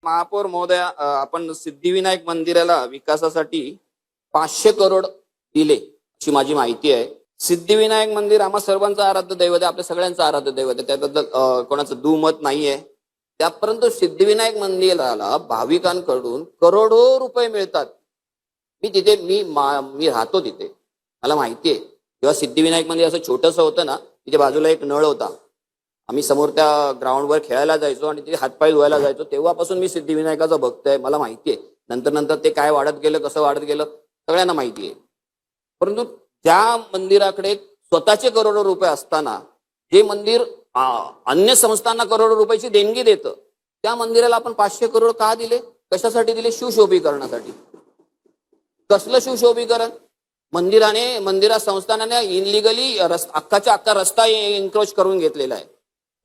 महापौर महोदया, आपण सिद्धिविनायक मंदिराला विकासासाठी 500 करोड दिले अशी माझी माहिती आहे. सिद्धिविनायक मंदिर आम्हा सर्वांचं आराध्य दैवत आहे, आपल्या सगळ्यांचं आराध्य दैवत आहे, त्याबद्दल कोणाचं दुमत नाहीये. त्यापर्यंत सिद्धिविनायक मंदिराला भाविकांकडून करोडो रुपये मिळतात. मी तिथे मी राहतो तिथे, मला माहिती आहे. जेव्हा सिद्धिविनायक मंदिर असं छोटंसं होतं ना, तिथे बाजूला एक नळ होता, आम्ही समोर त्या ग्राउंडवर खेळायला जायचो आणि तिथे हातपाय धुवायला जायचो. तेव्हापासून मी सिद्धिविनायकाचा भक्त आहे, मला माहिती आहे. नंतर नंतर ते काय वाढत गेलं, कसं वाढत गेलं, सगळ्यांना माहिती आहे. परंतु त्या मंदिराकडे स्वतःचे करोडो रुपये असताना जे मंदिर अन्य संस्थांना करोडो रुपयाची देणगी देतं, त्या मंदिराला आपण 500 करोड का दिले? कशासाठी दिले? शिवशोभीकरणासाठी. कसलं शिवशोभीकरण? मंदिरा संस्थानाने इनलिगली अख्खाच्या अख्खा रस्ता एन्क्रोच करून घेतलेला आहे.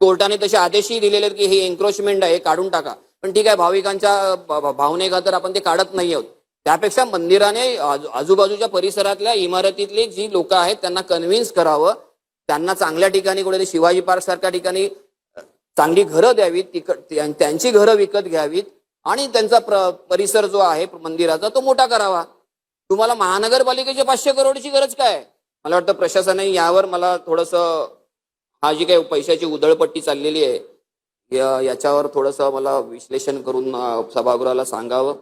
कोर्टाने तसे आदेशही दिलेले आहेत की हे एन्क्रोचमेंट आहे, काढून टाका. पण ठीक आहे, भाविकांच्या भावनेखातर आपण ते काढत नाही आहोत. त्यापेक्षा मंदिराने आजूबाजूच्या परिसरातल्या इमारतीतली जी लोक आहेत त्यांना कन्व्हिन्स करावं, त्यांना चांगल्या ठिकाणी, कुठे शिवाजी पार्क सारख्या ठिकाणी चांगली घरं द्यावीत, त्यांची घरं विकत घ्यावीत आणि त्यांचा परिसर जो आहे मंदिराचा तो मोठा करावा. तुम्हाला महानगरपालिकेच्या 500 करोडची गरज काय? मला वाटतं प्रशासनाने यावर, मला थोडंसं हा जी काही पैशाची उधळपट्टी चाललेली आहे याच्यावर थोडंसं मला विश्लेषण करून सभागृहाला सांगावं.